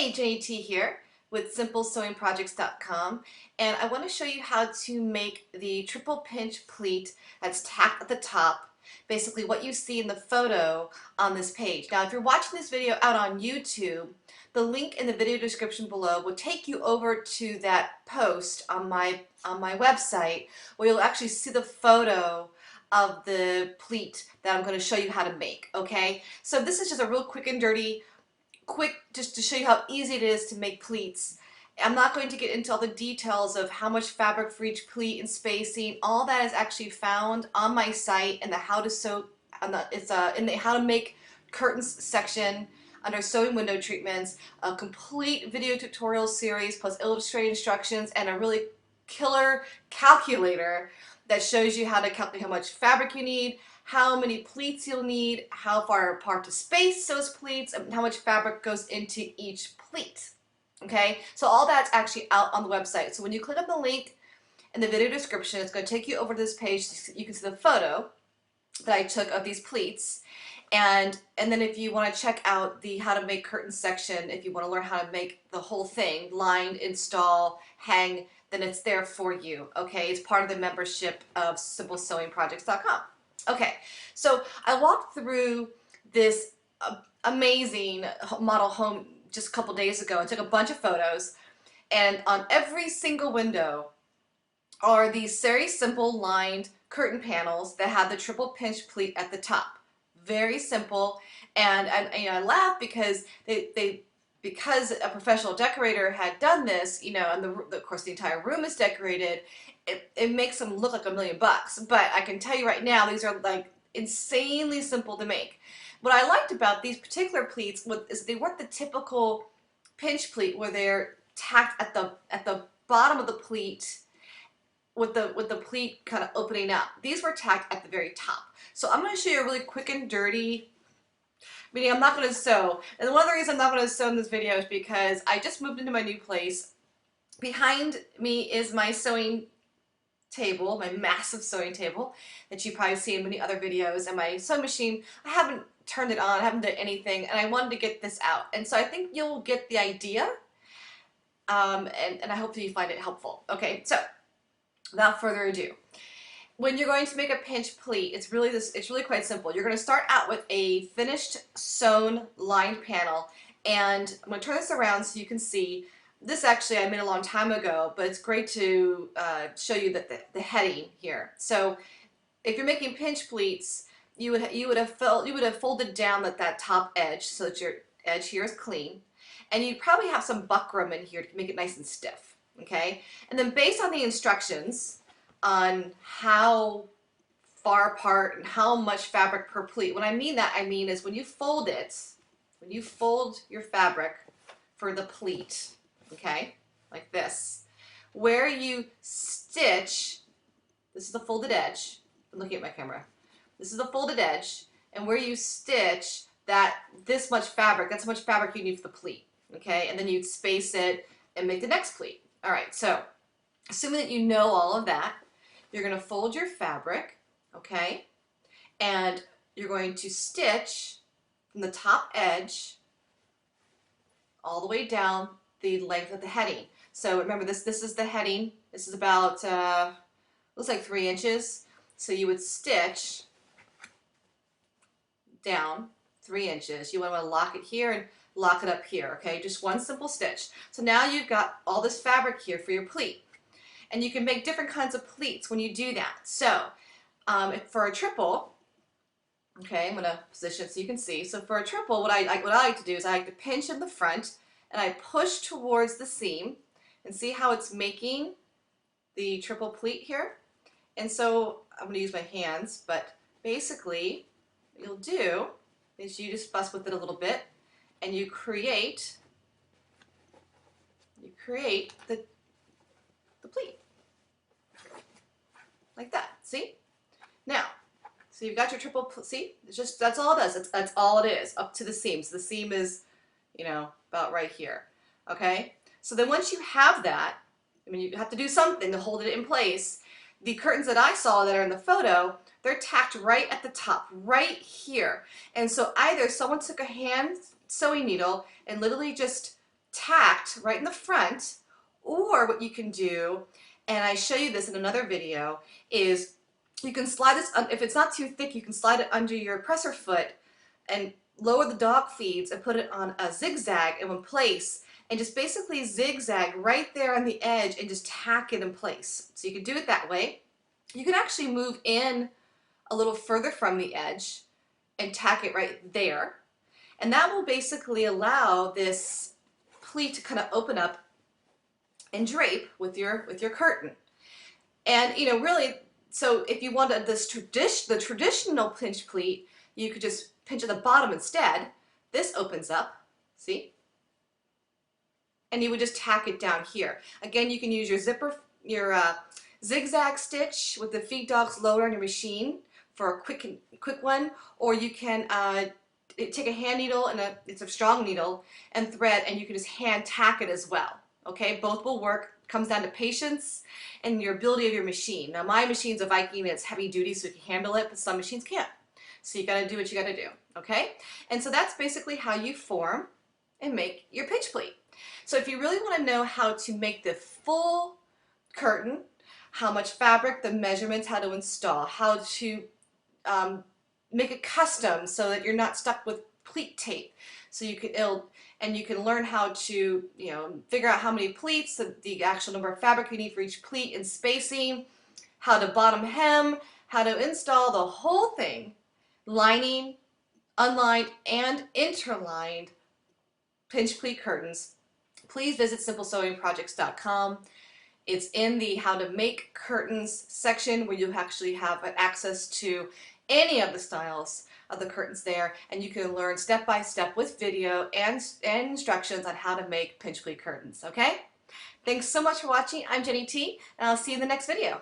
Hey, JT here with simplesewingprojects.com, and I want to show you how to make the triple pinch pleat that's tacked at the top, basically what you see in the photo on this page. Now if you're watching this video out on YouTube, the link in the video description below will take you over to that post on my website where you'll actually see the photo of the pleat that I'm going to show you how to make. Okay, so this is just a real quick and dirty just to show you how easy it is to make pleats. I'm not going to get into all the details of how much fabric for each pleat and spacing. All that is actually found on my site in the how to sew, in the how to make curtains section under sewing window treatments, a complete video tutorial series plus illustrated instructions and a really killer calculator that shows you how to calculate how much fabric you need, how many pleats you'll need, how far apart to space those pleats, and how much fabric goes into each pleat. Okay, so all that's actually out on the website. So when you click on the link in the video description, it's going to take you over to this page. You can see the photo that I took of these pleats. And then if you want to check out the how to make curtains section, if you want to learn how to make the whole thing, line, install, hang, then it's there for you. Okay, it's part of the membership of simplesewingprojects.com. Okay, so I walked through this amazing model home just a couple days ago. I took a bunch of photos, and on every single window are these very simple lined curtain panels that have the triple pinch pleat at the top. Very simple, and I laugh because because a professional decorator had done this, you know, and of course the entire room is decorated, it makes them look like $1,000,000. But I can tell you right now, these are like insanely simple to make. What I liked about these particular pleats is they weren't the typical pinch pleat where they're tacked at the bottom of the pleat with the pleat kind of opening up. These were tacked at the very top. So I'm going to show you a really quick and dirty, meaning I'm not going to sew. And one of the reasons I'm not going to sew in this video is because I just moved into my new place. Behind me is my sewing table, my massive sewing table that you probably see in many other videos, and my sewing machine. I haven't turned it on, I haven't done anything, and I wanted to get this out. And so I think you'll get the idea, and I hope that you find it helpful. Okay, so without further ado, when you're going to make a pinch pleat, it's really quite simple. You're going to start out with a finished sewn lined panel, and I'm going to turn this around so you can see. This actually I made a long time ago, but it's great to show you that the heading here. So if you're making pinch pleats, you would have folded down that top edge so that your edge here is clean, and you'd probably have some buckram in here to make it nice and stiff. Okay, and then based on the instructions on how far apart and how much fabric per pleat. What I mean is when you fold it, when you fold your fabric for the pleat, okay, like this, where you stitch, this is the folded edge, I'm looking at my camera, this is the folded edge, and where you stitch this much fabric, that's how much fabric you need for the pleat, okay, and then you'd space it and make the next pleat. All right, so assuming that you know all of that, you're going to fold your fabric, okay, and you're going to stitch from the top edge all the way down the length of the heading. So remember, this is the heading. This is about looks like 3 inches. So you would stitch down 3 inches. You want to lock it here and lock it up here. Okay, just one simple stitch. So now you've got all this fabric here for your pleat. And you can make different kinds of pleats when you do that. So for a triple, okay, I'm going to position it so you can see. So for a triple, what I like to do is I like to pinch in the front and I push towards the seam and see how it's making the triple pleat here. And so I'm going to use my hands, but basically what you'll do is you just fuss with it a little bit and you create the pleat. Like that, see? Now, so you've got your triple, see? It's just, that's all it does. That's all it is, up to the seam. So the seam is, you know, about right here, okay? So then once you have that, I mean, you have to do something to hold it in place. The curtains that I saw that are in the photo, they're tacked right at the top, right here. And so either someone took a hand sewing needle and literally just tacked right in the front, or what you can do, and I show you this in another video, is you can slide this, if it's not too thick, you can slide it under your presser foot and lower the dog feeds and put it on a zigzag in one place and just basically zigzag right there on the edge and just tack it in place. So you can do it that way. You can actually move in a little further from the edge and tack it right there. And that will basically allow this pleat to kind of open up and drape with your curtain. And you know, really, so if you wanted the traditional pinch pleat, you could just pinch at the bottom instead. This opens up, see? And you would just tack it down here. Again, you can use your zigzag stitch with the feed dogs loader on your machine for a quick one, or you can take a hand needle and it's a strong needle and thread, and you can just hand tack it as well. Okay, both will work. Comes down to patience and your ability of your machine. Now my machine's a Viking and it's heavy duty, so you can handle it, but some machines can't. So you gotta do what you gotta do, okay? And so that's basically how you form and make your pinch pleat. So if you really wanna know how to make the full curtain, how much fabric, the measurements, how to install, how to make it custom so that you're not stuck with pleat tape, so you can learn how to, you know, figure out how many pleats, the actual number of fabric you need for each pleat and spacing, how to bottom hem, how to install the whole thing, lining, unlined and interlined pinch pleat curtains. Please visit simplesewingprojects.com. It's in the how to make curtains section where you actually have access to any of the styles of the curtains there, and you can learn step by step with video and instructions on how to make pinch pleat curtains, okay? Thanks so much for watching. I'm Jenny T, and I'll see you in the next video.